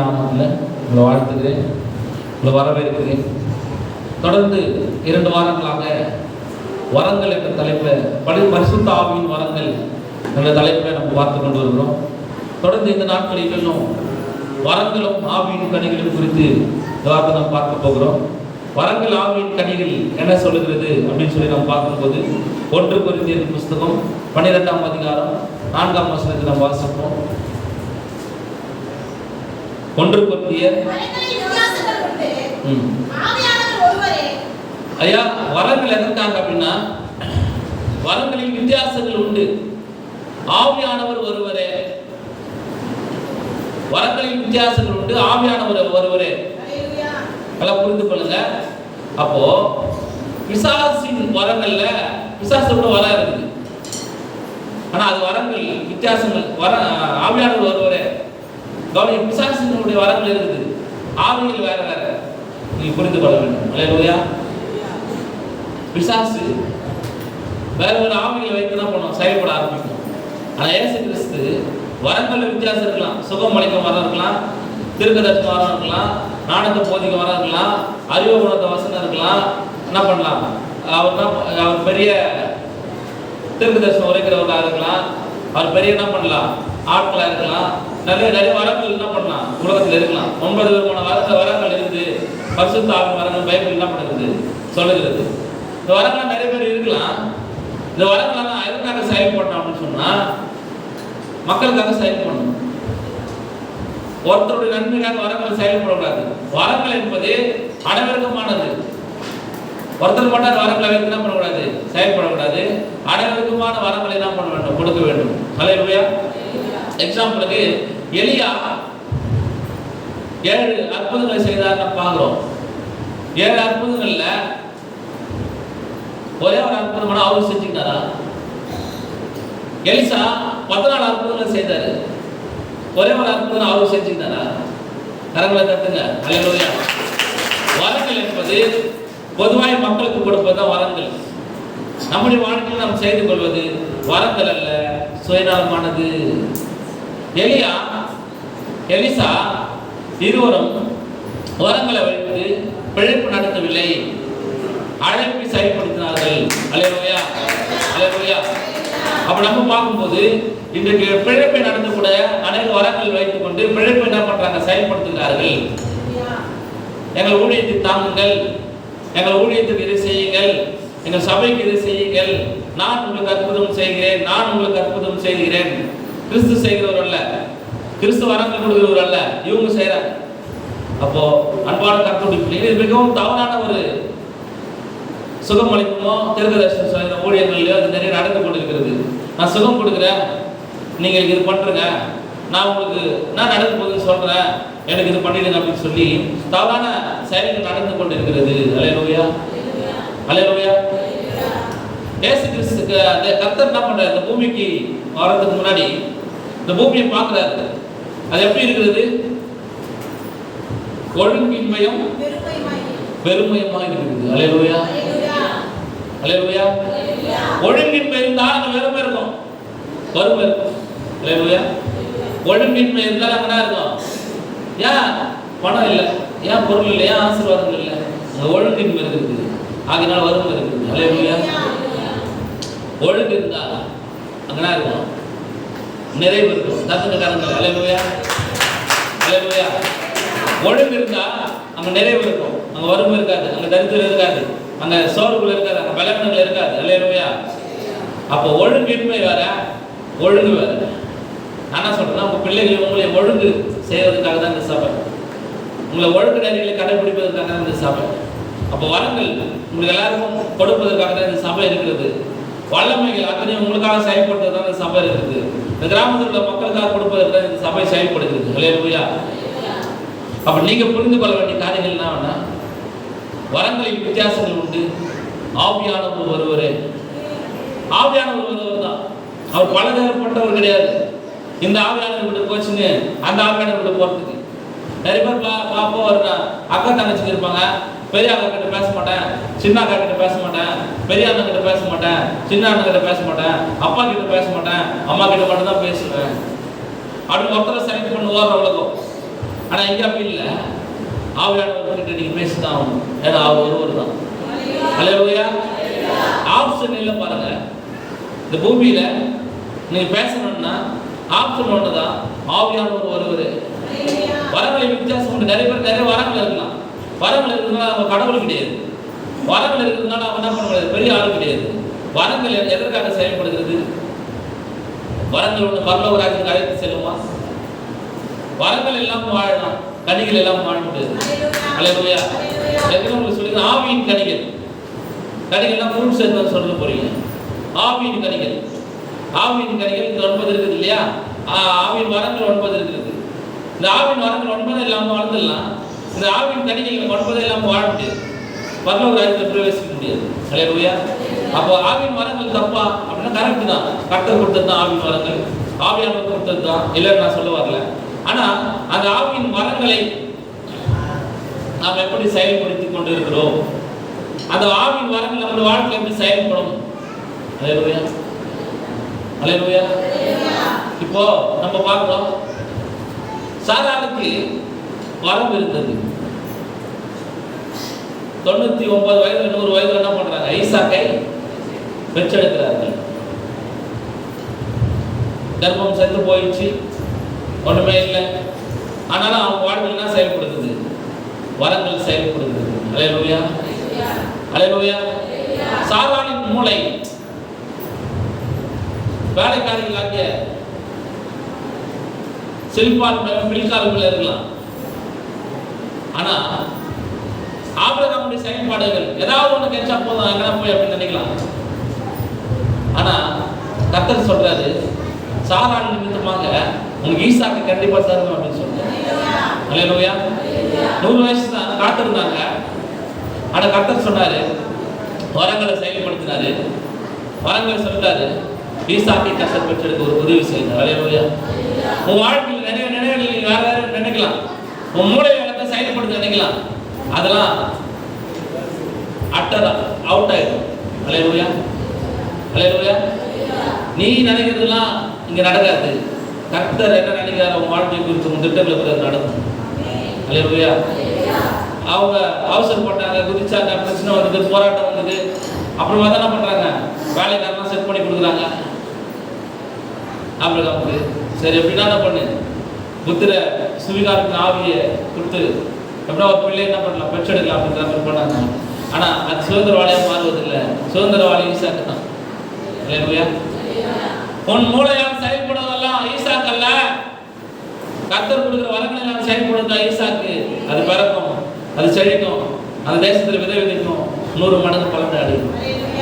நாமத்தில் உங்களை வாழ்த்துக்கிறேன், உங்களை வரவேற்கிறேன். தொடர்ந்து 2 வாரங்களாக வரங்கள் என்ற தலைப்பில் பரிசுத்த ஆவியின் வரங்கள் என்ற தலைப்பில் நம்ம பார்த்து கொண்டு வருகிறோம். தொடர்ந்து இந்த நாட்களிலும் வரங்களும் ஆவியின் கனிகளும் குறித்து வார்த்தை நாம் பார்க்க போகிறோம். வரங்கள் ஆவியின் கனிகள் என்ன சொல்லுகிறது அப்படின்னு சொல்லி நம்ம பார்க்கும்போது 1 கொரிந்தியர் புஸ்தகம் 12ஆம் அதிகாரம் 4ஆம் வசனத்தை நாம் வாசிப்போம். 1 கொரிந்தியர். ஐயா, வரங்கள் எதற்காக அப்படின்னா, வரங்களில் வித்தியாசங்கள் உண்டு, ஆவியானவர் ஒருவரே. வரங்களில் வித்தியாசங்கள் உண்டு, ஆவியானவர் ஒருவரே. எல்லாம் புரிந்து கொள்ளுங்க. அப்போ பிசாசின் வரங்கள்ல பிசாசோட வர இருக்குது, ஆனா அது வரங்கள் வித்தியாசங்கள். ஆவியானவர் ஒருவரே. கவனி, பிசாசினுடைய வரங்கள் இருக்குது, ஆவியில் வேற வேற. நீங்க புரிந்து கொள்ள வேண்டும். அல்லேலூயா. பிசாசு வேற ஒரு ஆவிகளை வைத்து தான் பண்ணுவோம், செயல்பட ஆரம்பிக்கும். ஆனா இயேசு கிறிஸ்து வரங்கள்ல வித்தியாசம் இருக்கலாம். சுகம் அளிக்க வரம் இருக்கலாம், தீர்க்கதரிசன வரம் இருக்கலாம், நாணத்தை போதிக்க வரம் இருக்கலாம், அறிவு உணர்ந்த வசனம் இருக்கலாம். என்ன பண்ணலாம், அவர் பெரிய தீர்க்கதரிசனம் உரைக்கிறவர்களாக இருக்கலாம், அவர் பெரிய என்ன பண்ணலாம் ஆட்களா இருக்கலாம். நிறைய வரங்கள் என்ன பண்ணலாம் உலகத்தில் இருக்கலாம். 9 விதமான வரங்கள் இருந்து பரிசுத்த ஆவியின் வரங்கள் பைபிள் என்ன பண்ணுறது சொல்லுகிறது. இந்த வரங்கள் நிறைய பேர் இருக்கலாம். இந்த வரங்களெல்லாம் எதற்காக செயல்படணும் அப்படின்னு சொன்னா, மக்களுக்காக செயல்படணும். ஒருத்தருடைய நன்மைக்காக வரங்கள் செயல்படக்கூடாது. வரங்கள் என்பது அனைவருக்குமானது. ஒருத்தர் மட்டும் அந்த வரங்களை வைத்து என்ன பண்ணக்கூடாது, செயல்படக்கூடாது. அனைவருக்குமான வரங்களை என்ன பண்ண வேண்டும், கொடுக்க வேண்டும். அல்லேலூயா. எக்ஸாம்பிளுக்கு எலியா 7 அற்புதங்களை செய்தார் நம்ம பார்க்கிறோம். 7 அற்புதங்கள்ல ஒரே ஒரு அற்புதமான அவர் செஞ்சுக்கிட்டாரா? எலிசா 14 அற்புதங்கள் செய்தாரு, ஒரே ஒரு அற்புதம் அவர் செஞ்சுக்கிட்டாரா? கரங்களை தட்டுங்க. அல்லேலூயா. வரங்கள் என்பது பொதுவாய் மக்களுக்கு கொடுப்பதுதான் வரங்கள். நம்முடைய வாழ்க்கையில் நாம் செய்து கொள்வது வரங்கள் அல்ல, சுயநலமானது. எலியா எலிசா இருவரும் வரங்களை வைத்து பிழைப்பு நடத்தவில்லை, அழைப்பை செயல்படுத்தினார்கள். அல்லேலூயா, அல்லேலூயா. அப்ப நம்ம பார்க்கும்போது இன்றைக்கு பிழைப்பை நடந்து கூட அநேக வரங்கள் வைத்துக் கொண்டு பிழைப்பை என்ன பண்றாங்க, செயல்படுத்துகிறார்கள். எங்கள் ஊழியத்தை தாங்குங்கள், எங்கள் ஊழியத்துக்கு இதை செய்யுங்கள், எங்கள் சபைக்கு இதை செய்யுங்கள், நான் உங்களுக்கு அற்புதம் செய்கிறேன், நான் உங்களுக்கு அற்புதம் செய்கிறேன். கிறிஸ்து செய்கிறவர் அல்ல, கிறிஸ்து வரங்கள் கொடுக்கிறவர் அல்ல, இவங்க செய்யறாங்க. அப்போ அன்பான கர்த்தருடைய பிள்ளைகள், இது மிகவும் தவறான ஒரு சுகம் அளிக்குமோ தீர்க்கதரிசனம் செய்கிற ஊழியர்களையோ அது நிறைய நடந்து கொண்டிருக்கிறது. நான் சுகம் கொடுக்குறேன், நீங்கள் இது பண்ணுறங்க, நான் உங்களுக்கு நான் நடந்து போகுது சொல்கிறேன், எனக்கு இது பண்ணிடுங்க அப்படின்னு சொல்லி தவறான செயல்கள் நடந்து கொண்டிருக்கிறது. அல்லேலூயா, அல்லேலூயா. இயேசு கிறிஸ்துக்கு அந்த கர்த்தர் என்ன பண்றாரு, இந்த பூமிக்கு வர்றதுக்கு முன்னாடி இந்த பூமியை பார்க்குறாரு. அது எப்படி இருக்கிறது? ஒழுங்கின்மையும் வெறுமையுமாக இருக்குது. அல்லேலூயா, அல்லேலூயா. ஒழுங்கின்மை இருந்தால் அங்கே வெறுமை இருக்கும், வறுமை இருக்கும். அல்லேலூயா. ஒழுங்கின்மை இருந்தால் அங்கே இருக்கும். ஏன் பணம் இல்லை, ஏன் பொருள் இல்லை, ஏன் ஆசீர்வாதங்கள் இல்லை, அங்கே ஒழுங்கின்மை இருக்குது, ஆகினால் வறுமை இருக்குது. அல்லேலூயா. ஒழுங்கு இருந்தா அங்கனா இருக்கும், நிறைவு இருக்கும். தத்துவக்காரங்கள். அல்லேலூயா, அல்லேலூயா. ஒழுங்கு இருந்தா அங்க நிறைவு இருக்கும், அங்க வறுமை இருக்காது, அங்க தரித்திரம் இருக்காது, அங்க சோர்வுகள் இருக்காது, அங்க பலவீனங்கள் இருக்காது. அல்லேலூயா. அப்போ ஒழுங்கின்மை வேற, ஒழுங்கு வேற. நான் என்ன சொல்றேன்னா, உங்க பிள்ளைகளை உங்களை ஒழுங்கு செய்வதற்காக தான் இந்த சபை, உங்களை ஒழுங்கு நெறிகளை கடைபிடிப்பதற்காக தான் இந்த சபை. அப்போ வரங்கள் உங்களுக்கு எல்லாருக்கும் கொடுப்பதற்காக தான் இந்த சபை இருக்கிறது. வல்லமைகள் அத்தனையும் உங்களுக்காக செயல்படுறது தான் இந்த சபை இருக்குது. இந்த கிராமத்தில் உள்ள மக்களுக்காக கொடுப்பதற்கு தான் இந்த சபை செயல்படுகிறது. அல்லேலூயா. அப்ப நீங்க புரிந்து கொள்ள வேண்டிய காரியங்கள் என்ன, வரங்களில் வித்தியாசங்கள் உண்டு, ஆவியானவர் ஒருவரே. ஆவியானவர் ஒருவர் தான், அவர் பலதரப்பட்டவர் கிடையாது. இந்த ஆவியானவர் விட்டு போச்சுன்னு அந்த ஆவியானவர் விட்டு போறதுக்கு நிறைய பேர் பாப்போம். ஒரு அக்கா தங்கச்சிக்கு இருப்பாங்க, பெரிய அக்கா கிட்ட பேச மாட்டேன், சின்ன அக்கா கிட்ட பேச மாட்டேன், பெரிய அண்ணன் கிட்ட பேச மாட்டேன், சின்ன அண்ணன் கிட்ட பேச மாட்டேன், அப்பா கிட்ட பேச மாட்டேன், அம்மா கிட்ட மட்டும் தான் பேசுவேன் அப்படின்னு ஒருத்தரை செலக்ட் பண்ணி ஓடுற உலகம். ஆனா இங்க அப்படி இல்லை. ஆவியானவர்கிட்ட நீங்க பேசிதான் ஆகணும். ஏன்னா அவர் ஒருவர் தான். அல்லேலூயா. ஆப்ஷன் இல்லை பாருங்க. இந்த பூமியில நீங்க பேசணும்னா ஆப்ஷன் ஒண்ணுதான். ஆவியானவர் ஒருவர். வரங்கள் வித்தியாசம் உண்டு. நிறைய பேர் நிறைய வரங்கள் இருக்கலாம். வரங்கள் இருக்கிறதுனால அவங்க கடவுள் கிடையாது. வரங்கள் இருக்கிறதுனால அவங்க என்ன பண்ண முடியாது, பெரிய ஆள் கிடையாது. வரங்கள் எதற்காக செயல்படுகிறது? வரங்கள் ஒன்று பரலோக ராஜ்யத்துக்கு அழைத்து செல்லுமா? வரங்கள் எல்லாம் வாழலாம், கனிகள் எல்லாம் வாழ முடியாது. அல்லேலூயா. உங்களுக்கு சொல்லுங்க, ஆவியின் கனிகள். கனிகள்லாம் ஃப்ரூட்ஸ் எதுவும் சொல்ல போறீங்க. ஆவியின் கனிகள், ஆவியின் கனிகள் இந்த 9 இருக்குது இல்லையா? ஆவியின் வரங்கள் 9 இருக்குது. இந்த ஆவியின் வரங்கள் 9 இல்லாமல் வாழ்ந்துடலாம். இந்த ஆவியின் கனிகள் 9 இல்லாமல் வாழ முடியாது. பரலோக ராஜ்யத்தில் பிரவேசிக்க முடியாது. அல்லேலூயா. அப்போ ஆவியின் வரங்கள் தப்பா அப்படின்னா கரெக்ட் தான். கர்த்தர் கொடுத்தது தான் ஆவியின் வரங்கள், ஆவியானவர் கொடுத்தது தான், இல்லைன்னு நான் சொல்ல வரல. ஆனா அந்த ஆவியின் வரங்களை நாம் எப்படி செயல்படுத்திக் கொண்டு இருக்கிறோம்? அந்த ஆவியின் வரங்கள் நம்முடைய வாழ்க்கையில் எப்படி செயல்படும்? அல்லேலூயா. அல்லேலூயா. இப்போ நம்ம பார்க்கிறோம், சாராளுக்கு வரம் இருந்தது. 99 வயதுல 100 வயதுல என்ன பண்றாங்க? ஈசாக்கை பெற்றெடுக்கிறார்கள். கர்ப்பம் செத்து போயிடுச்சு, ஒண்ணுமே இல்லை. ஆனாலும் அவங்க வாழ்க்கையில் என்ன செயல்படுகிறது? வரங்கள் செயல்படுகிறது. அல்லேலூயா. அல்லேலூயா. சாராளின் மூளை வேலைக்காரிகளாகிய சில்பால் பில்கால் மேல இருக்கலாம். ஆனா ஆபிரகாமுடைய செயல்பாடுகள் ஏதாவது ஒண்ணு கிடைச்சா போதும், எங்கன்னா போய் அப்படின்னு நினைக்கலாம். ஆனா கர்த்தர் சொல்றாரு, சாராள் நிமித்தமாக உங்களுக்கு ஈசாக்கு கண்டிப்பா தரணும் அப்படின்னு சொல்றாரு. அல்லேலூயா. 100 வயசு தான் காத்திருந்தாங்க. ஆனா கர்த்தர் சொன்னாரு, வரங்களை செயல்படுத்தினாரு. வரங்களை சொல்றாரு, ஈசாக்கை கர்த்தர் பெற்றெடுக்க ஒரு உதவி செய்யுங்க. அல்லேலூயா. உன் வாழ்க்கையில் நிறைய நினைவுகள் நீங்க வேற நினைக்கலாம், உன் மூளை வளத்தை செயல்படுத்த நினைக்கலாம். அதெல்லாம் அட்டர் அவுட் ஆயிடும். அல்லேலூயா. அல்லேலூயா. நீ நினைக்கிறதுலாம் இங்க நடக்காது. கர்த்தர் என்ன நினைக்கிறார் உன் வாழ்க்கை குறித்து, உன் திட்டங்களை குறித்து நடக்கும். அல்லேலூயா. அவங்க அவசரப்பட்டாங்க, குதிச்சாங்க, பிரச்சனை வந்தது, போராட்டம் வந்தது. அப்புறமா தான் என்ன பண்றாங்க? வேலைக்காரலாம் செட் பண்ணி கொடுக்குறாங்க ஆபிரகாமுக்கு. சரி எப்படின்னா என்ன பண்ணு, புத்திர சுவிகாரத்தின் ஆவியை கொடுத்து எப்படின்னா ஒரு பிள்ளை என்ன பண்ணலாம், பெற்றெடுக்கலாம் அப்படின்ற மாதிரி பண்ணாங்க. ஆனா அது சுதந்திரவாளியாக மாறுவதில்லை. சுதந்திரவாளி ஈசாக்கு தான். அல்லேலூயா. உன் மூளையால் செயல்படுவதெல்லாம் ஈசாக்கு அல்ல, கர்த்தர் கொடுக்கிற வரங்களை நான் செயல்படுவதா ஈசாக்கு. அது பிறக்கும், அது செழிக்கும், அந்த தேசத்தில் விதை விதைக்கும், 100 மடங்கு பலன் அடையும்.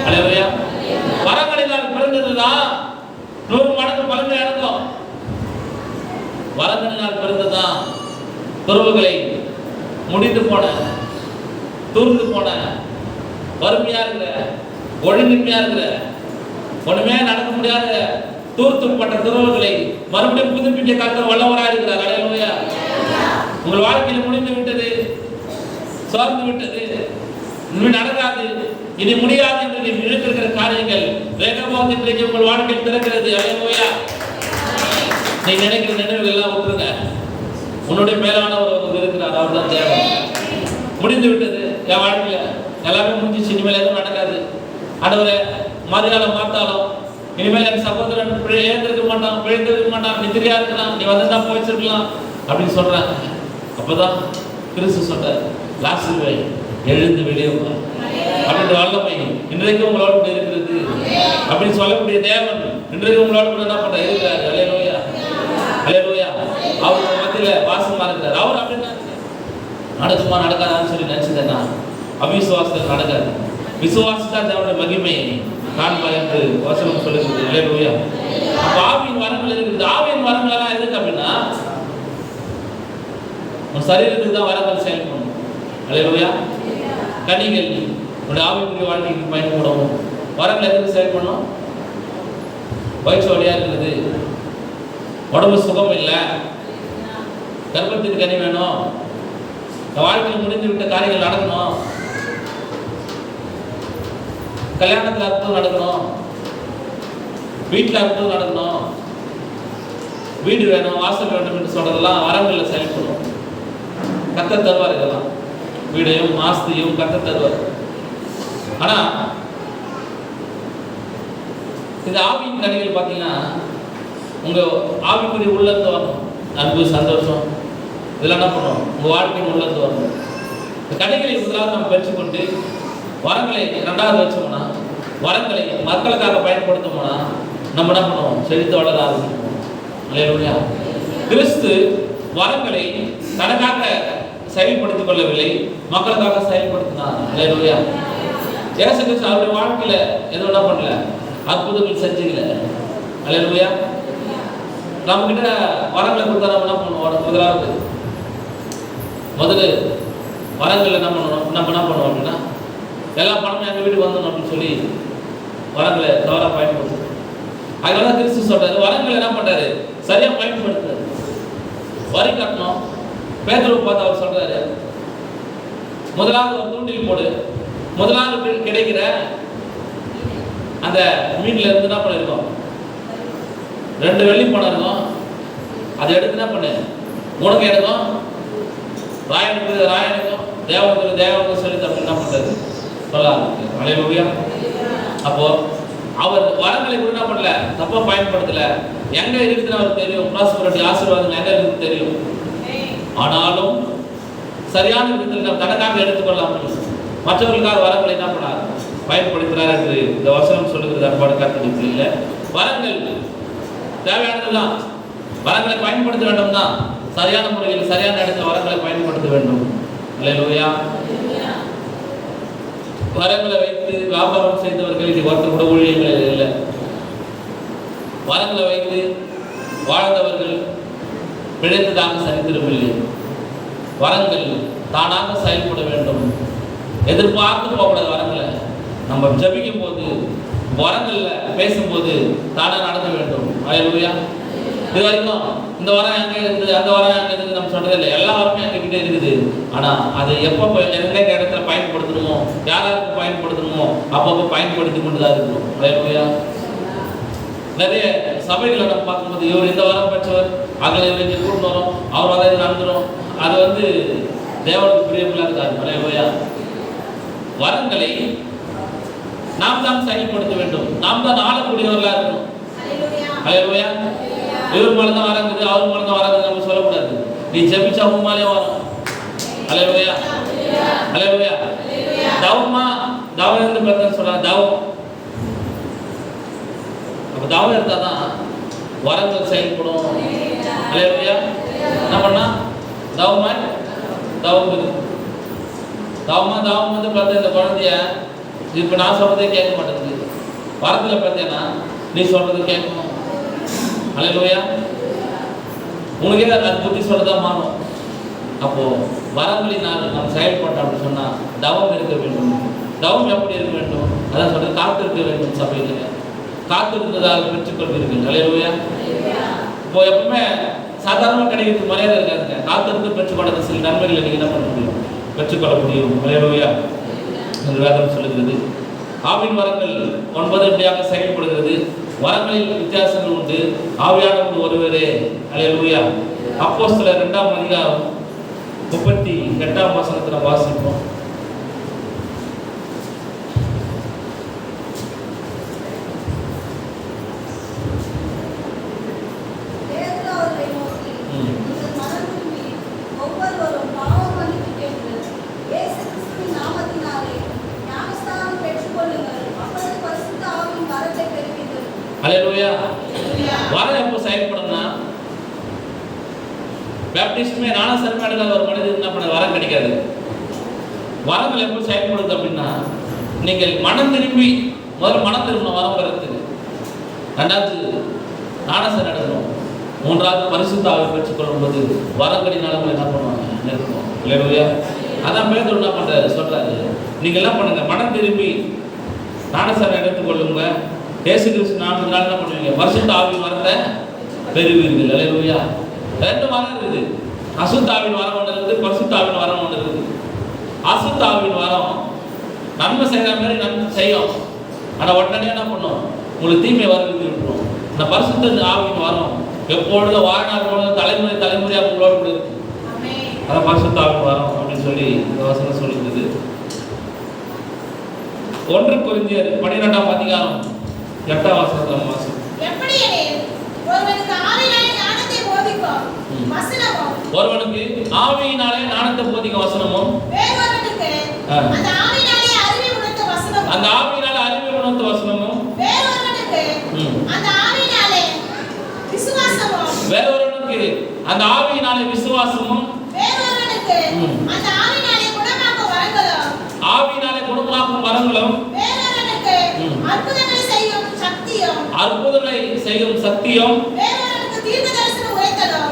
அல்லேலூயா. வரங்களினால் பிறந்ததுதான் 100 மடங்கு பலன் அடைக்கும். வரங்களினால் பிறந்ததுதான் துறவுகளை முடிந்து போன, தூர்ந்து போன, வறுமையா இருக்கிற, ஒழுங்கின்மையா இருக்கிற, ஒண்ணுமே நடக்க முடியாத தூர்த்துப்பட்ட துறவுகளை மறுபடியும் புதுப்பிக்க கர்த்தர் வல்லவராக இருக்கிறார். அல்லேலூயா. உங்கள் வாழ்க்கையில் முடிந்து விட்டது, சோர்ந்து விட்டது, இனிமே நடக்காது, இனி முடியாது என்று நீ நினைத்திருக்கிற காரியங்கள் வேகமாக இன்றைக்கு உங்கள் வாழ்க்கையில் திறக்கிறது. அல்லேலூயா. நீ நினைக்கிற நினைவுகள் எல்லாம் விட்டுருங்க. உன்னுடைய மேலான ஒரு இருக்கிறார், அவர் தான் தேவன். முடிந்து விட்டது என் வாழ்க்கையில, எல்லாமே முடிஞ்சிச்சு, இனிமேல் எதுவும் நடக்காது. ஆண்டவரே, மறுநாளை மாத்தாலும் இனிமேல் என் சகோதரன் எழுந்திருக்க மாட்டான், பிழைந்திருக்க மாட்டான், நித்திரையா இருக்கலாம், நீ வந்து போயிச்சிருக்கலாம் அப்படின்னு சொல்றாங்க. அப்பதான் கிறிஸ்து சொல்றார், லாசருவே எழுந்து வெளியே வா அப்படின்ற வல்லமை இன்றைக்கு உங்களோட கூட இருக்கிறது அப்படின்னு சொல்லக்கூடிய தேவன் இன்றைக்கு உங்களோட கூட என்ன பண்ற இருக்கிறார். அல்லேலூயா. அல்லேலூயா. அவருக்கு மத்தியில வாசமா இருக்கிறார். அவர் அப்படின்னா நடக்குமா நடக்காதான்னு சொல்லி நினைச்சதுன்னா அவிசுவாசத்தில் நடக்காது. விசுவாசத்தா தேவனுடைய மகிமையை காண்பா என்று வசனம் சொல்லுகிறது. அல்லேலூயா. அப்ப ஆவியின் வரங்கள் இருக்குது. ஆவியின் வரங்கள் எல்லாம் எதுக்கு அப்படின்னா உன் சரீரத்துக்கு தான் வரங்கள் செயல்படணும். அல்லேலூயா. கனிகள் உடைய ஆவிக்குரிய வாழ்க்கைக்கு பயன்படும். வரங்கள் எதுக்கு செயல்படணும்? வயிற்று வழியா இருக்கிறது, உடம்பு சுகம் இல்லை, கர்ப்பத்துக்கு கனி வேணும், வாழ்க்கையில் முடிந்து விட்ட காரியங்கள் நடக்கணும், கல்யாணத்தில் அற்புதம் நடக்கணும், வீட்டில் அற்புதம் நடக்கணும், வீடு வேணும், வாசல் வேண்டும் என்று சொல்றதெல்லாம் வரங்களில் செயல்படும். கர்த்தர் தருவார். இதெல்லாம் வீடையும் ஆஸ்தியும் கர்த்தர் தருவார். ஆனா இந்த ஆவியின் கனிகள் பார்த்தீங்கன்னா உங்க ஆவிக்குரிய உள்ளத்து வரணும். அன்பு, சந்தோஷம், இதெல்லாம் என்ன பண்ணுவோம்? உங்க வாழ்க்கையின் உள்ளத்து வரணும். இந்த கனிகளை முதலாவது நம்ம பெற்றுக்கொண்டு வரங்களை ரெண்டாவது வச்சோம்னா, வரங்களை மக்களுக்காக பயன்படுத்தோம்னா நம்ம என்ன பண்ணுவோம்? செழித்து வளர ஆரம்பிப்போம். அல்லேலூயா. கிறிஸ்து வரங்களை தனக்காக செயல்படுத்திக் கொள்ளவில்லை, மக்களுக்காக செயல்படுத்தினார். அல்லேலூயா. இயேசு கிறிஸ்து அவருடைய வாழ்க்கையில எதுவும் என்ன பண்ணல, அற்புதங்கள் செஞ்சீங்கள. அல்லேலூயா. நம்ம கிட்ட வரங்களை கொடுத்தா நம்ம என்ன பண்ணுவோம்? முதல்ல வரங்கள் நம்ம என்ன பண்ணுவோம் அப்படின்னா, எல்லா பணமும் எங்கள் வீட்டுக்கு வந்துடணும் அப்படின்னு சொல்லி வரங்களை தவறாக பயன்படுத்தும். அதனால கிறிஸ்து சொல்றாரு, வரங்களை என்ன பண்றாரு? சரியா பயன்படுத்துறாரு. வரி கட்டணும். பேதுருவை பார்த்து அவர் சொல்றாரு, முதலாவது ஒரு தூண்டில் போடு, முதலாவது கிடைக்கிற அந்த மீன்ல இருந்து என்ன பண்ணிருக்கோம்? 2 வெள்ளி பணம் இருக்கும். அதை எடுத்து என்ன பண்ணு, உனக்கு எடுக்கும், ராயனுக்கு ராயனுக்கும், தேவனுக்கு தேவனுக்கு சொல்லி தப்பு என்ன பண்றது சொல்லலாம். அல்லேலூயா. அப்போ அவர் வரங்களை கூட என்ன பண்ணல, தப்பா பயன்படுத்தல. எங்க இருக்குதுன்னு அவருக்கு தெரியும். பிராஸ்பரிட்டி, ஆசீர்வாதம் எங்க இருக்குன்னு தெரியும். ஆனாலும் சரியான விதத்தில் நம்ம தனக்காக எடுத்துக்கொள்ளாமல் மற்றவர்களுக்காக வரங்களை என்ன பண்ணார்? பயன்படுத்தினார் என்று இந்த வசனம் சொல்லுகிறது. அன்பான கருத்து இல்லை, வரங்கள் தேவையானதுதான். வரங்களை பயன்படுத்த வேண்டும் தான். சரியான முறையில் சரியான இடத்துல வரங்களை பயன்படுத்த வேண்டும். அல்லேலூயா. வரங்களை வைத்து வியாபாரம் செய்தவர்கள் இது ஒருத்தர் கூட ஊழியர்கள் இல்லை. வரங்களை வைத்து வாழ்ந்தவர்கள் பிழைத்ததாக சரித்திரமில்லை. வரங்கள் தானாக செயல்பட வேண்டும். எதிர்பார்த்து போகக்கூடாது. வரங்களை நம்ம ஜபிக்கும் போது, வரங்கள்ல பேசும்போது தானாக நடக்க வேண்டும். அல்லேலூயா. இது வரைக்கும் இந்த வாரம் எங்க இருக்குது, அந்த வாரம் எங்க இருக்குது நம்ம சொல்றது இல்லை. எல்லா வாரமும் எங்ககிட்ட இருக்குது. ஆனா அதை எப்போ எந்த இடத்துல பயன்படுத்தணுமோ, யாராருக்கு பயன்படுத்தணுமோ அப்பப்போ பயன்படுத்தி கொண்டுதான் இருக்கணும். அல்லேலூயா. நிறைய சபைகளை நம்ம பார்க்கும்போது, இவர் இந்த வாரம் பெற்றவர், அதில் இவர் இங்கே கூட்டு வரும், அவர் அதை நடந்துடும். அது தேவனுக்கு பிரியமில்லா இருக்காது. அல்லேலூயா. வரங்களை நாம் தான் செயல்படுத்த வேண்டும். நாம் தான் ஆளக்கூடியவர்களா இருக்கணும். அல்லேலூயா. இவர் மேலதான் வரங்குது, அவர் மேலதான் வரங்குது நம்ம சொல்லக்கூடாது. நீ ஜெபிச்சா உன் மேலே வரும். அல்லேலூயா. அல்லேலூயா. தவமா தவம் இருந்து பிரதர் சொல்றா, தவம். அப்ப தவம் இருந்தாதான் வரங்கள் செயல்படும். அல்லேலூயா. என்ன பண்ணா தவமா தவம் தவம் பிரதர் இந்த குழந்தைய இப்ப நான் சொல்றதே கேட்க மாட்டேங்குது. வரத்துல பார்த்தேன்னா நீ சொல்றது கேட்கணும். அல்லேலூயா. உனக்கே அது புத்தி சொல்லதா மாறும். அப்போ வரங்களினால் நாம் செயல்பட்டோம் அப்படின்னு சொன்னா தவம் இருக்க வேண்டும். தவம் எப்படி இருக்க வேண்டும்? அதான் சொல்றது, காத்திருக்க வேண்டும். சபையில காத்திருந்ததாக பெற்றுக்கொள்வீர்கள். அல்லேலூயா. இப்போ எப்பவுமே சாதாரணமாக கிடைக்கிறது மரியாதை இருக்காதுங்க. காத்திருந்து பெற்றுக்கொண்ட சில நன்மைகளை நீங்க என்ன பண்ண முடியும்? பெற்றுக்கொள்ள முடியும். அல்லேலூயா என்று வேதம் சொல்லுகிறது. ஆவின் வரங்கள் 9 எப்படியாக செயல்படுகிறது. வரங்களில் வித்தியாசங்கள் உண்டு. ஆவியானவர் ஒருவரே. அல்லேலூயா. அப்போஸ்தலர் 2ஆம் அதிகாரம் 38ஆம் வசனத்துல வாசிப்போம். அல்லேலூயா. வரம் எப்போ செயல்படும்னா, பேப்டிஸ்டுமே ஞானஸ்நானம் எடுக்காத ஒரு மனிதனுக்கு என்ன பண்ண வரம் கிடைக்காது. வரங்கள் எப்போ செயல்படுது அப்படின்னா, நீங்கள் மனம் திரும்பி முதல்ல மனம் திரும்பணும் வரம் பெறத்துக்கு. 2வது ஞானஸ்நானம் எடுக்கணும். 3வது பரிசுத்த ஆவியை பெற்றுக்கொள்ளும் போது வரங்களினால என்ன பண்ணுவாங்க? நிற்கணும். அல்லேலூயா. அதான் பேதுரு என்ன பண்றாரு சொல்றாரு, நீங்க என்ன பண்ணுங்க, மனம் திரும்பி ஞானஸ்நானம் எடுத்துக்கொள்ளுங்க. இயேசு கிறிஸ்து நாமத்தினால என்ன பண்ணுவீங்க? பரிசுத்த ஆவியின் வரத்தை பெறுவீர்கள். அல்லேலூயா. 2 வரம் இருக்குது. அசுத்த ஆவியின் வரம் ஒன்று இருக்குது, பரிசுத்த ஆவியின் வரம் ஒன்று இருக்குது. அசுத்த ஆவியின் வரம் நன்மை செய்கிற மாதிரி நன்மை செய்யும். ஆனால் உடனே என்ன பண்ணும்? உங்களுக்கு தீமை வரவிட்டு விட்டுரும். இந்த பரிசுத்த ஆவியின் வரம் எப்பொழுதும் வாழ்நாள் தலைமுறை தலைமுறையாக உங்களோட கூட இருக்கு. அதை பரிசுத்த ஆவியின் வரம் அப்படின்னு சொல்லி இந்த வசனம் சொல்லுகிறது. 1 கொரிந்தியர் 12ஆம் அதிகாரம் 8ஆம் வசனத்துல வாசி. ஒருவனுக்கு ஆவியினாலே ஞானத்தை போதிக்கும் வசனமும் அந்த ஆவியினாலே அறிவை உணர்த்த வசனமும் வேறொருவனுக்கு அந்த ஆவியினாலே விசுவாசமும் ஆவியினாலே குணமாக்கும் வரங்களும் அற்புதங்களை செய்யும் சக்தியும்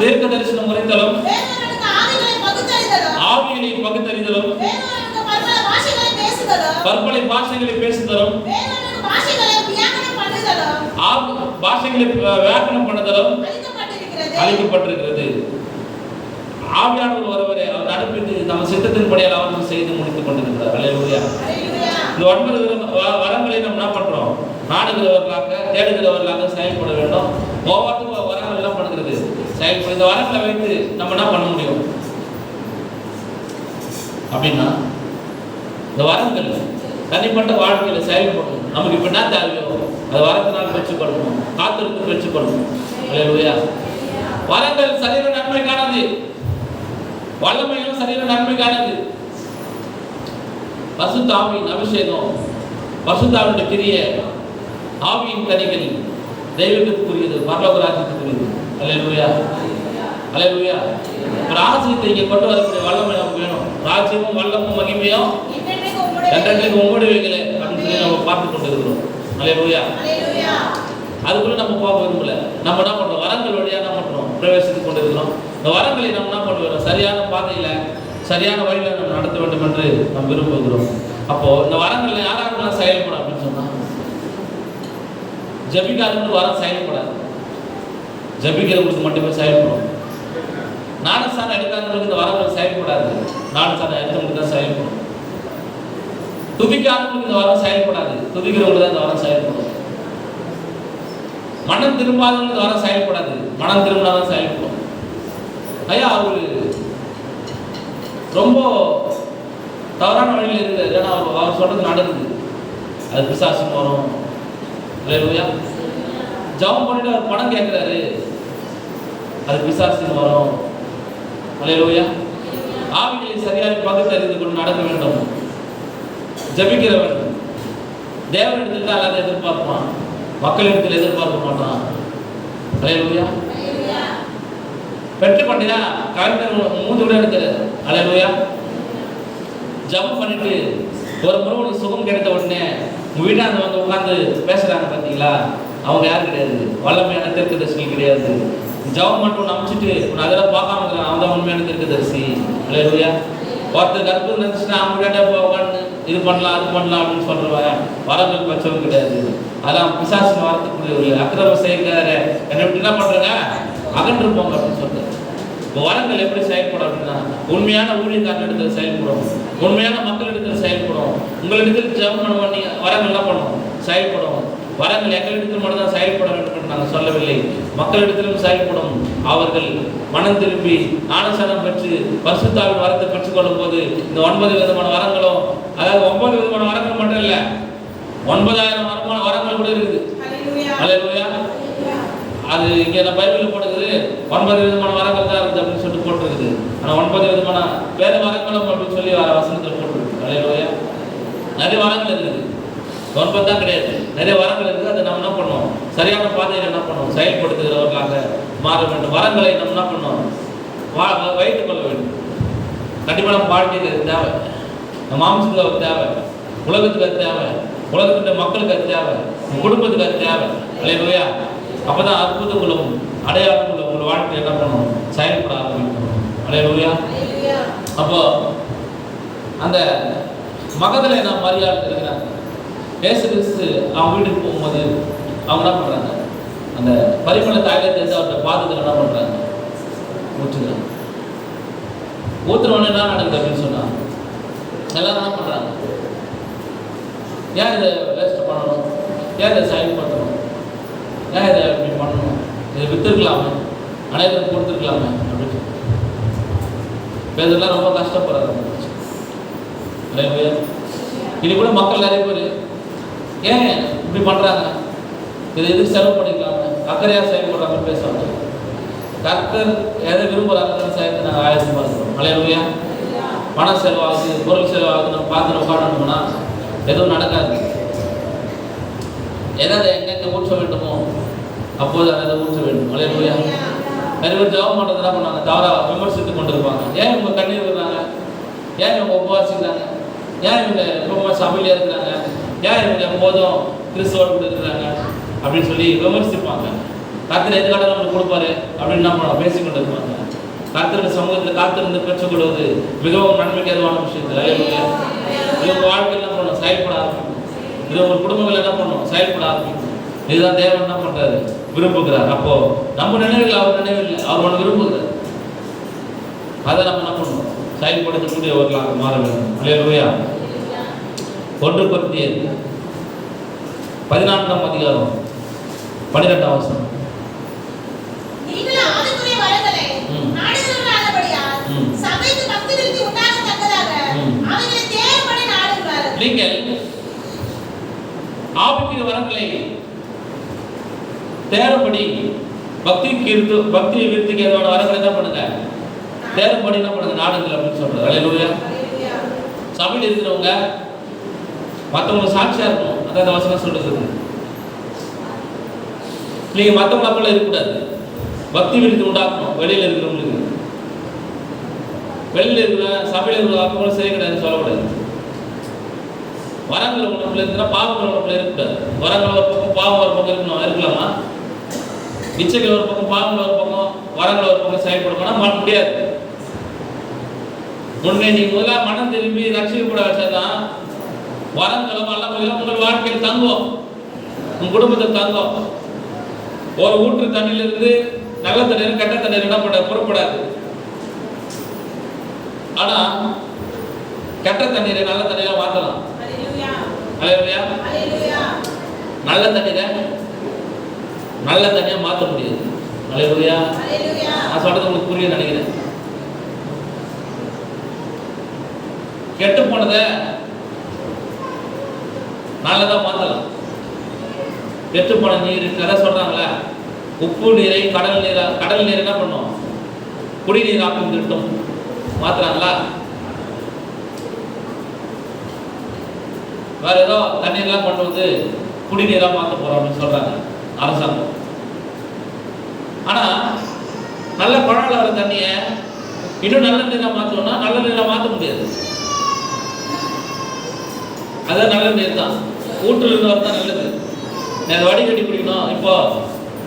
தீர்க்க தரிசனம் உரைத்தலும் ஆவிகளை பகுத்தறிதலும் பற்பல பாஷைகளை பேசுதலும் பாஷைகளை வியாக்கரணம் பண்ணுதலும் அளிக்கப்பட்டிருக்கிறது. ஆவியானவர் ஒருவரை அவர் அனுப்பி நம்ம சித்தத்தின்படியால் அவர் செய்து முடித்துக் கொண்டிருக்கிறார். அல்லேலூயா. இந்த 9 வரங்களை நம்ம என்ன பண்றோம்? நாடுகிறவர்களாக தேடுகிறவர்களாக செயல்பட வேண்டும். ஒவ்வொருத்தரும் வரங்கள் எல்லாம் பண்ணுகிறது செயல்பட. இந்த வரங்களை வைத்து நம்ம என்ன பண்ண முடியும் அப்படின்னா, இந்த வரங்கள் தனிப்பட்ட வாழ்க்கையில் செயல்படணும். நமக்கு இப்ப என்ன தேவையோ அது வரத்தினால் பெற்றுக்கொள்ளணும், காத்திருந்து பெற்றுக்கொள்ளணும். அல்லேலூயா. வரங்கள் சரீர நன்மைக்கானது, வல்லமையும் சரீர நன்மைக்கானது. பரிசுத்த ஆவியின் அபிஷேகம், பரிசுத்த ஆவியுடைய கிரியை, ஆவியின் கனிகள் தெய்வீகத்துக்குரியது, பரலோக ராஜ்யத்துக்குரியது. அல்லேலூயா. அல்லேலூயா. ஒரு ராஜ்யத்தை இங்கே கொண்டு வரக்கூடிய வல்லமை நமக்கு வேணும். ராஜ்யமும் வல்லமும் மகிமையும் என்றைக்கு உம்முடையவைகளே அப்படின்னு சொல்லி நம்ம பார்த்து கொண்டு இருக்கிறோம். அல்லேலூயா. அதுக்குள்ள நம்ம போக விரும்பல. நம்ம என்ன பண்றோம்? வரங்கள் வழியா என்ன பண்றோம்? பிரவேசித்துக் கொண்டு இருக்கிறோம். இந்த வரங்களை நம்ம என்ன பண்ணுவோம்? சரியான பாதையில சரியான வழியில நம்ம நடத்த வேண்டும் என்று நம்ம விரும்புகிறோம். அப்போ இந்த வரங்கள்ல யாராருக்கெல்லாம் செயல்படும் அப்படின்னு சொன்னா, ஜபிக்காரங்களுக்கு வரம் செயல்படாது, ஜபிக்கிறவங்களுக்கு மட்டுமே செயல்படும். ஞானஸ்தானம் எடுக்காதவங்களுக்கு இந்த வரங்கள் செயல்படாது, ஞானஸ்தானம் எடுத்தவங்களுக்கு தான் செயல்படும். துதிக்காதவங்களுக்கு இந்த வரம் செயல்படாது, துதிக்கிறவங்களுக்கு தான் இந்த வரம் செயல்படும். மனம் திரும்பாதவங்களுக்கு வரம் செயல்படாது, மனம் திரும்பினாதான் செயல்படும். ஐயா அவரு ரொம்ப தவறான வழியில் இருக்குது, ஏன்னா அவர் சொல்றது நடக்குது, அது பிசாசும் வரும். அல்லேலூயா. ஜெபம் பண்ணிட்டு அவர் பணம் கேட்கிறாரு, அது பிசாசும் வரும். அல்லேலூயா. ஆவிகளை சரியாக பகுத்தறிந்து கொண்டு நடக்க வேண்டும். ஜபிக்கிறவன் தேவனிடத்தில் தான் எல்லாத்தையும் எதிர்பார்ப்பான், மக்களிடத்தில் எதிர்பார்க்க மாட்டான். அல்லேலூயா. பெற்று பண்ணியா கரெக்டாக மூன்று கூட எடுக்கிறது. அல்லேலூயா. ஜபம் பண்ணிட்டு ஒரு முறை உனக்கு சுகம் கிடைத்த உடனே உங்க வீட்டாந்து வந்து உட்காந்து பேசுறாங்க பார்த்தீங்களா, அவங்க யாரும் கிடையாது, வல்லமையான தீர்க்கதரிசி கிடையாது. ஜபம் மட்டும் நம்பிச்சுட்டு உன்னை அதெல்லாம் பார்க்காம இருக்கிறான், அவன் தான் உண்மையான தீர்க்கதரிசி. அல்லேலூயா. ஒருத்தர் கற்பு நினைச்சுன்னா அவங்க கிட்ட உட்காந்து இது பண்ணலாம் அது பண்ணலாம் அப்படின்னு சொல்றவன் வரங்கள் பச்சவன் கிடையாது. அதான் பிசாசின் வரத்துக்குரிய அக்கிரம செய்கிறார என்ன எப்படி என்ன பண்றாங்க, அகன்றிருப்போங்க அப்படின்னு சொல்றாரு. இப்போ வரங்கள் எப்படி செயல்படும் அப்படின்னா, உண்மையான ஊழியக்காரன் இடத்துல செயல்படும், உண்மையான மக்கள் இடத்துல செயல்படும். உங்களிடத்தில் ஜெபம் பண்ணி வரங்கள் என்ன பண்ணும், செயல்படும். வரங்கள் எங்களிடத்தில் மட்டும் தான் செயல்பட வேண்டும் என்று நாங்கள் சொல்லவில்லை, மக்களிடத்திலும் செயல்படும். அவர்கள் மனம் திரும்பி ஞானஸ்நானம் பெற்று பரிசுத்த ஆவியின் வரத்தை பெற்றுக்கொள்ளும் போது இந்த 9 விதமான வரங்களும், அதாவது 9 விதமான வரங்கள் மட்டும் இல்லை, 9000 வரங்கள் கூட இருக்குது. அல்லேலூயா. அது இங்கே நான் பைபிளில் போட்டுக்குது 9 விதமான வரங்கள் தான் இருக்குது அப்படின்னு சொல்லிட்டு போட்டுருக்குது. ஆனால் 9 விதமான வேற வரங்களும் அப்படின்னு சொல்லி வசனத்தில் போட்டுருக்கு. அல்லேலூயா. நிறைய வரங்கள் இருக்குது, 9 தான் கிடையாது, நிறைய வரங்கள் இருக்குது. அதை நம்ம என்ன பண்ணோம், சரியான பாதையில் என்ன பண்ணோம், செயல்படுத்துகிறவர்களாக மாற வேண்டும். வரங்களை நம்ம என்ன பண்ணோம், வைத்துக் கொள்ள வேண்டும். கண்டிப்பாக நம்ம வாழ்க்கைக்கு அது தேவை, நம்ம மாம்சத்துக்கு அது தேவை, உலகத்துக்கு அது தேவை, உலகத்துடைய மக்களுக்கு அது தேவை, குடும்பத்துக்கு அது தேவை. அல்லேலூயா. அப்பதான் அற்புதங்களும் அடையாளங்களும் உங்கள் வாழ்க்கை என்ன பண்ணணும், செயல்பட ஆரம்பிக்கணும். அல்லேலூயா. அப்போ அந்த மகதலை நான் மரியாதை இருக்கிறாங்க. இயேசு கிறிஸ்து அவங்க வீட்டுக்கு போகும்போது அவங்க என்ன பண்றாங்க, அந்த பரிமள தைலத்தை எடுத்து அவருடைய பாதத்தில் என்ன பண்றாங்க, ஊற்றுறாங்க. ஊற்றுறவொன்னே என்ன நடக்குது அப்படின்னு சொன்னா, எல்லாரும் என்ன பண்றாங்க, ஏன் இதை வேஸ்ட் பண்ணணும், ஏன் இதை செயல்படுத்தணும், ஏன் இதை இப்படி பண்ணணும், இதை வித்துருக்கலாமே, அனைவரும் கொடுத்துருக்கலாமே அப்படின்னு. பேதெல்லாம் ரொம்ப கஷ்டப்படுறாங்க. இது கூட மக்கள் நிறைய பேர் ஏன் இப்படி பண்ணுறாங்க, இதை எதுக்கு செலவு பண்ணிக்கலாம அக்கறையாக செயல்படுறாங்கன்னு பேசுவாங்க. கர்த்தர் எதை விரும்புகிறாங்கன்னு செய்யறது நாங்கள் ஆயத்தமாக இருக்கிறோம். அல்லேலூயா. பண செலவாகுது, பொருள் செலவாகுது, நம்ம பார்த்து உட்காரணும்னா எதுவும் நடக்காது. எதை எங்கே ஊற்ற வேண்டுமோ அப்போது அதை ஊற்ற வேண்டும். அல்லேலூயா. நிறைய பேர் ஜெபம் பண்ணுறது என்ன பண்ணாங்க, தவறாக விமர்சித்து கொண்டு இருப்பாங்க. ஏன் இவங்க கண்ணீர் விடுறாங்க, ஏன் இவங்க உபவாசிக்கிறாங்க, ஏன் இவங்க ரொம்ப சபையில இருக்கிறாங்க, ஏன் இவங்க எப்போதும் கிறிஸ்துவோடு கூட இருக்கிறாங்க அப்படின்னு சொல்லி விமர்சிப்பாங்க. கர்த்தர் எது கடவுள் நம்மளுக்கு கொடுப்பாரு அப்படின்னு நம்ம பேசிக்கொண்டு இருப்பாங்க. கர்த்தருடைய சமூகத்தில் காத்திருந்து பெற்றுக்கொள்வது மிகவும் நன்மைக்கு ஏதுவான விஷயத்தில் இது உங்கள் வாழ்க்கையில் என்ன பண்ணணும், செயல்பட ஆரம்பிக்கும். இது உங்கள் குடும்பங்கள் என்ன பண்ணணும், செயல்பட ஆரம்பிக்கும். இதுதான் தேவன் என்ன பண்றாரு, விரும்புகிறார். அப்போ நம்ம நினைவில் அவர் நினைவில் அவர் ஒன்று விரும்புகிறார். அதை நம்ம என்ன பண்ணணும், செயல்படுத்தக்கூடியவர்களாக மாற வேண்டும். அல்லேலூயா. 1 கொரிந்தியர் 14ஆம் அதிகாரம் 12ஆம் வசனம். நீங்கள் ஆவிக்குரிய வரங்களை தேடும்படி பக்தி விருத்திக்கு ஏதாவது வரங்களை என்ன பண்ணுங்க, தேடும்படி என்ன பண்ணுங்க, நாடுங்கள் அப்படின்னு சொல்றாரு. அல்லேலூயா. சபையில் இருக்கிறவங்க மற்றவங்க சாட்சியா இருக்கணும். அதான் வசனம் சொல்றது. நீங்க மற்றவங்க அப்பெல்லாம் இருக்கக்கூடாது. பக்தி விருத்தி உண்டாக்கணும். வெளியில இருக்கிறவங்களுக்கு, வெளியில இருக்கிற சபையில் இருக்கிற அப்பங்களும் சரி கிடையாது சொல்லக்கூடாது. வரங்கள் உங்களுக்குள்ள இருக்குன்னா பாவங்கள் உங்களுக்குள்ள இருக்கக்கூடாது. வரங்கள் ஒரு பக்கம் பாவம் ஒரு பக்கம் இருக்கணும், இருக்கலாமா? இச்சைகள் ஒரு பக்கம் பாவங்கள் ஒரு பக்கம் வரங்கள் ஒரு பக்கம் செயல்படுமா முடியாது. முன்னே நீங்க முதல்ல மனம் திரும்பி ரட்சிக்கப்பட வச்சாதான் வரங்களும் வல்லமைகளும் உங்கள் வாழ்க்கையில் தங்கும், உங்க குடும்பத்தில் தங்கும். ஒரு ஊற்று தண்ணியிலிருந்து நல்ல தண்ணீர் கெட்ட தண்ணீர் என்ன பண்ண புறப்படாது. ஆனா கெட்ட தண்ணீரை நல்ல தண்ணீரா மாற்றலாம். அல்லேலூயா. நல்ல தண்ணீரை நல்ல தண்ணியா மாற்ற முடியாது. அல்லேலூயா. நான் சொல்றது உங்களுக்கு புரிய நினைக்கிறேன். கெட்டு போனதை நல்லதா மாற்றலாம். கெட்டு போன நீர் கதை சொல்றாங்களே, உப்பு நீரை கடல் நீர் என்ன பண்ணும், குடிநீர் ஆக்கும் திட்டம் மாத்துறாங்களா? வேற ஏதோ தண்ணீர்லாம் கொண்டு வந்து குடிநீரா மாற்ற போறோம் அப்படின்னு சொல்றாங்க அரசாங்கம். ஆனா நல்ல குழாயில வர தண்ணியை இன்னும் நல்ல நீரா மாற்றணும்னா நல்ல நீரா மாற்ற முடியாது. அதான் நல்ல நீர் தான், ஊற்றுல இருந்து வரதான் நல்லது. நான் வடிகட்டி குடிக்கணும், இப்போ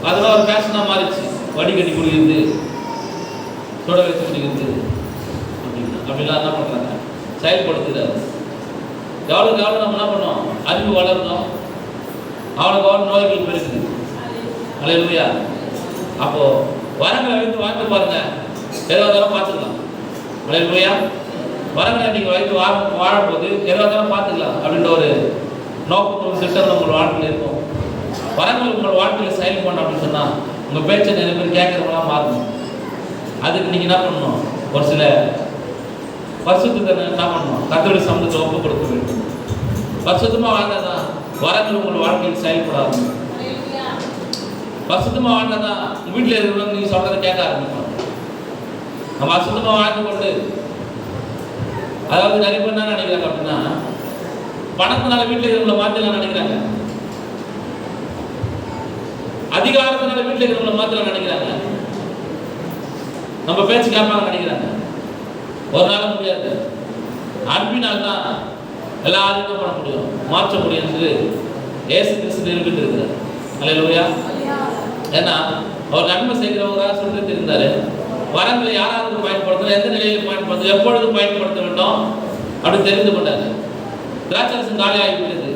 அதெல்லாம் ஒரு ஃபேஷனாக மாறிடுச்சு. வடிகட்டி குடிக்கிறது, சுட வச்சு குடிக்கிறது அப்படிலாம் என்ன பண்ணுறாங்க, செயல்படுத்துகிறாரு. எவ்வளோக்கு எவ்வளோ நம்ம என்ன பண்ணோம், அறிவு வளர்ந்தோம், அவ்வளோக்கு அவ்வளோ நோய்கள் பெருக்குது. அல்லேலூயா. அப்போது வரங்களை வைத்து வாழ்ந்து பாருங்க, ஏதாவது பார்த்துக்கலாம். அல்லேலூயா. வரங்களை நீங்கள் வைத்து வாழும்போது ஏதாவது பார்த்துக்கலாம் அப்படின்ற ஒரு நோக்கம் திட்டம் உங்கள் வாழ்க்கையில் இருக்கும். வரங்கள் உங்கள் வாழ்க்கையில் செயல்படணும் அப்படின்னு சொன்னால் உங்கள் பேச்சை நிறைய பேர் கேட்குறவங்களாம் மாறணும். அதுக்கு நீங்கள் என்ன பண்ணணும், ஒரு சில பரிசுத்தத்தை என்ன பண்ணணும், கர்த்தருடைய சமூகத்தை ஒப்பு கொடுக்க வேண்டும். பரிசுத்தமாக வாழ்ந்தாதான் வரங்கள் உங்கள் வாழ்க்கையில் செயல்படாது. பரிசுத்தமாக வாழ்ந்தாதான் உங்கள் வீட்டில் இருக்கிறவங்க நீங்கள் சொல்கிறத கேட்க ஆரம்பிக்கணும். நம்ம அசுத்தமாக வாழ்ந்து கொண்டு, அதாவது நிறைய பேர் என்ன நினைக்கிறாங்க அப்படின்னா, பணத்தினால வீட்டில் இருக்கிறவங்களை மாற்றலாம் நினைக்கிறாங்க, அதிகாரத்தினால வீட்டில் இருக்கிறவங்களை மாற்றலாம் நினைக்கிறாங்க, நம்ம பேச்சு கேட்பாங்க நினைக்கிறாங்க. ஒரு நாள் முடியாது. அன்பினால் தான் எல்லாரும் என்ன பண்ண முடியும், மாற்ற முடியும் என்று இயேசு கிறிஸ்து நிரூபித்து இருக்கிறார். அல்லேலூயா. ஏன்னா அவர் நன்மை செய்கிறவராக சொல்லிட்டு இருந்தாரு. வரங்களை யாராவது பயன்படுத்தணும், எந்த நிலையில் பயன்படுத்தணும், எப்பொழுது பயன்படுத்த வேண்டும் அப்படின்னு தெரிந்து கொண்டாரு. திராட்சரசம் காலி ஆகிவிட்டது.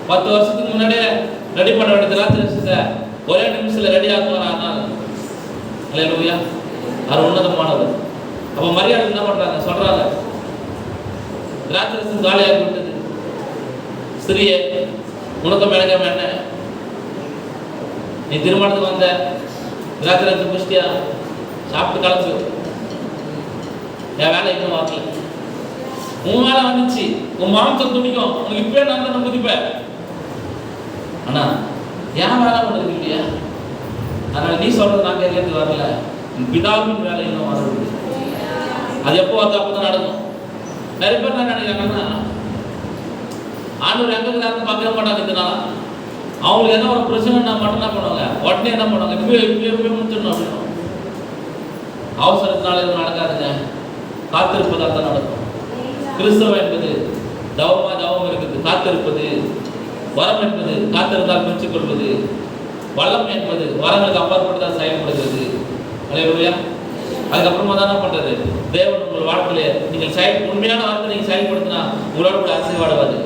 10 வருஷத்துக்கு முன்னாடியே ரெடி பண்ண வேண்டிய திராட்சரசத்தை ஒரே நிமிஷத்துல ரெடி ஆக்குவார். ஆனால் அல்லேலூயா, அவர் உன்னதமானவர். அப்ப மரியாதை என்ன பண்றாங்க, சொல்றாங்க, திராட்சரசம் காலி ஆகிவிட்டது, சிறிய உனக்கும் எனக்கும் என்ன, நீ திருமணத்துக்கு வந்த, திராட்சை குஷ்டியா சாப்பிட்டு கலந்து என் வேலை இன்னும் வரல. உன் வேலை வந்துச்சு, உன் மாம்சம் துணிக்கும், உனக்கு இப்பே நான் குதிப்ப. ஆனா என் வேலை ஒன்று இருக்கு இல்லையா? அதனால நீ சொல்றது நான் கேட்கறது வரல, பிதாவின் வேலை இன்னும் வரது. அது எப்போ வந்து அப்பதான் நடக்கும். நிறைய பேர் என்ன நினைக்கிறாங்கன்னா, ஆண்டவர் எங்க இருக்கிறாருன்னு பார்க்கவே மாட்டாங்க. இதனால அவங்களுக்கு என்ன ஒரு பிரச்சனைனா மட்டும் என்ன பண்ணுவாங்க, உடனே என்ன பண்ணுவாங்க, இப்பவே முடிச்சிடணும் அப்படின்னு. அவசரத்தினால எதுவும் நடக்காதுங்க, காத்திருப்பதால் தான் நடக்கும். கிறிஸ்தவம் என்பது தவம் இருக்குது, காத்திருப்பது. வரம் என்பது காத்திருந்தால் பெற்றுக்கொள்வது. வல்லம் என்பது வரங்களுக்கு அப்பாற்பட்டுதான் செயல்படுகிறது. அல்லேலூயா. அதுக்கப்புறமா தான் என்ன பண்றது, தேவன் உங்கள் வாழ்க்கையில நீங்கள் உண்மையான வார்த்தை நீங்க செயல்படுத்தினா உங்களோட கூட ஆசீர்வாடுவாரு,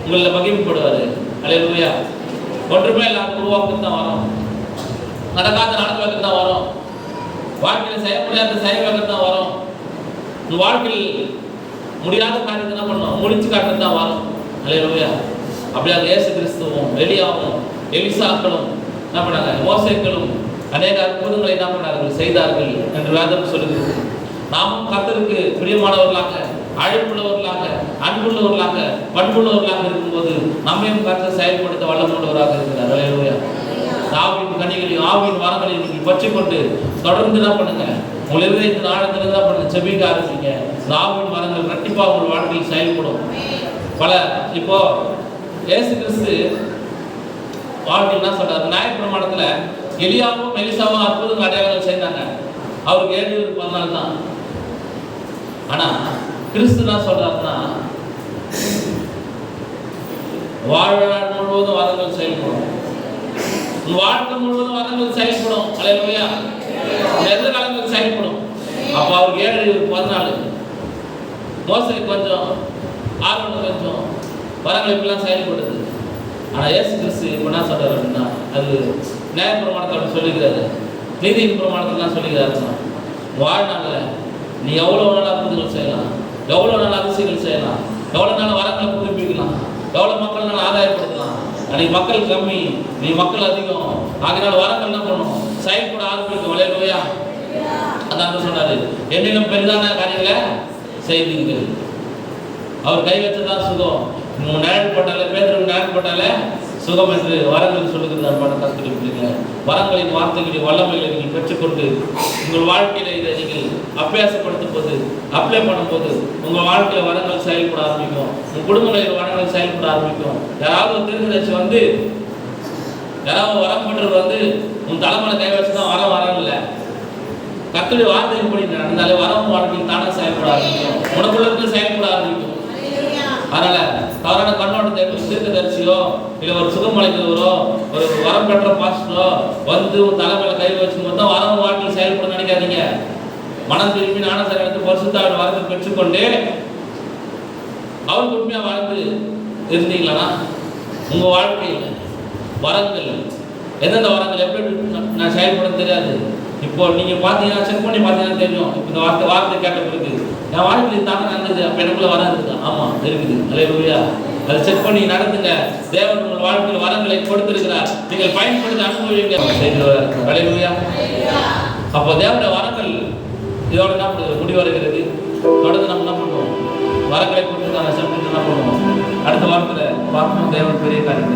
உங்களை மகிமைப்படுவாரு. அல்லேலூயா. ஒன்றுமே இல்லாத உருவாக்கு தான் வரும், நடக்காத நடக்க தான் வரும், வாழ்க்கையில செய்ய முடியாத செய்ய தான் வரும். உங்க வாழ்க்கையில் முடியாத காரியத்தை என்ன பண்ணணும், முடிச்சு காட்டுறது தான் வரும். அல்லேலூயா. அப்படியாக இயேசு கிறிஸ்துவும் எலியாவும் எலிசாக்களும் என்ன பண்ணாங்க, மோசேக்களும் அநேக அற்புதங்களை என்ன பண்ணார்கள், செய்தார்கள் என்று வேதம் சொல்லுகிறது. நாமும் கர்த்தருக்கு பிரியமானவர்களாக, அழைப்புள்ளவர்களாக, அன்புள்ளவர்களாக, பண்புள்ளவர்களாக இருக்கும்போது நம்மையும் கர்த்தர் செயல்படுத்த வல்லமுள்ளவராக இருக்கிறார். அல்லேலூயா. ஆவியின் கனிகளையும் ஆவியின் வரங்களையும் நீங்கள் பற்றிக்கொண்டு தொடர்ந்து என்ன பண்ணுங்க, உங்கள் இருதயத்தின் ஆழத்தில் தான் பண்ணுங்க, செபிக்க ஆரம்பிங்க. ஆவியின் வரங்கள் இரட்டிப்பாக உங்கள் வாழ்க்கையில் செயல்படும். இப்போ இயேசு கிறிஸ்து வாழ்க்கையில் என்ன சொல்றாரு, நியாயப்பிரமாணத்துல எலியாவும் எலிசாவும் அற்புதங்கள் அடையாளங்கள் செய்தாங்க. அவருக்கு 7:14 தான். ஆனா கிறிஸ்து என்ன சொல்றாருன்னா, வாழ்நாள் முழுவதும் வரங்கள் செயல்படும், உன் வாழ்க்கை முழுவதும் வரங்கள் செயல்படும். அல்லேலூயா. எதிர்காலங்கள் செயல்படும். அப்போ அவருக்கு 7:14, மோசே கொஞ்சம், ஆரோன் கொஞ்சம், வரங்கள் இப்பெல்லாம் செயல்படுது. ஆனா இயேசு கிறிஸ்து இப்போ என்ன சொல்றாரு அப்படின்னா, அது நியாயப்பிரமாணத்தை அப்படி சொல்லிக்கிறாரு, நீதியின் பிரமாணத்தெல்லாம் சொல்லிக்கிறாருன்னா, வாழ்நாளில் நீ எவ்வளோ நாள் அற்புதங்கள் செய்யலாம், எவ்வளோ நாள் அதிசயங்கள் செய்யலாம், எவ்வளோ நாள் வரங்களை புதுப்பிக்கலாம், எவ்வளோ மக்கள் நாள் ஆதாயப்படுத்தலாம். அன்னைக்கு மக்கள் கம்மி, நீ மக்கள் அதிகம், ஆகினால வரங்கள் என்ன பண்ணணும், செயல்பட ஆரம்பிக்கும். அல்லேலூயா. அதான் சொன்னாரு, என்னிலும் பெரிதான காரியங்களை செய்தீர்கள். அவர் கை வச்சதான் சுகம். நிழல் போட்டாலே, பேதருக்கு நிழல் போட்டாலே சுகம் என்று வரங்கள் சொல்லுகிறது. அன்பான கர்த்தருடைய பிள்ளைகளே, வரங்களின் வார்த்தைகளின் வல்லமைகளை நீங்கள் பெற்றுக்கொண்டு உங்கள் வாழ்க்கையில இதை நீங்கள் அபியாசப்படுத்தும் போது, அப்ளை பண்ணும்போது உங்கள் வாழ்க்கையில வரங்கள் செயல்பட ஆரம்பிக்கும், உங்கள் குடும்பங்களில் வரங்கள் செயல்பட ஆரம்பிக்கும். யாராவது ஒரு தீர்க்கதரிசி வந்து, யாராவது வரம் பண்றது வந்து உன் தலைமையில கை வச்சுதான் வரம் இல்லை, கர்த்தருடைய வார்த்தையின் படி நடந்தாலே வரம் வாழ்க்கையில் தானே செயல்பட ஆரம்பிக்கும், உனக்குள்ள இருந்து செயல்பட ஆரம்பிக்கும். அதனால தவறான கண்ணோட்டத்தை தீர்க்கதரிசியோ இல்லை ஒரு சுகமளிக்கிறவரோ ஒரு வரம் பெற்ற பாஸ்டரோ வந்து உன் தலைமையில கை வச்சும் தான் வரம் வாழ்க்கையில் செயல்பட நினைக்காதீங்க. மனம் திரும்பி ஞானசாரம் எடுத்து பரிசுத்தாவின் வரத்தை பெற்றுக்கொண்டு அவருக்கு உண்மையா வாழ்ந்து இருந்தீங்களா, உங்க வாழ்க்கையில் வரங்கள் எந்தெந்த வரங்கள் எப்படி நான் செயல்பட தெரியாது. இப்போ நீங்க பாத்தீங்கன்னா, செக் பண்ணி பார்த்தீங்கன்னா தெரியும். இப்போ இந்த வார்த்தை கேட்ட பிறகு என் வாழ்க்கையில் தானே நடந்தது, அப்போ எனக்குள்ள வரம் இருக்குது. ஆமா இருக்குது. அல்லேலூயா. அதை செக் பண்ணி நடத்துங்க. தேவன் உங்கள் வாழ்க்கையில் வரங்களை கொடுத்திருக்கிறார், நீங்கள் பயன்படுத்தி அனுபவிங்க. அல்லேலூயா. அப்போ தேவனுடைய வரங்கள் இதோட என்ன பண்ணுறது, முடிவடைகிறது. தொடர்ந்து நம்ம என்ன பண்ணுவோம், வரங்களை கொடுத்து சென்று என்ன பண்ணுவோம். அடுத்த வாரத்தில் பார்க்கணும் தேவன் பெரிய காரியத்தை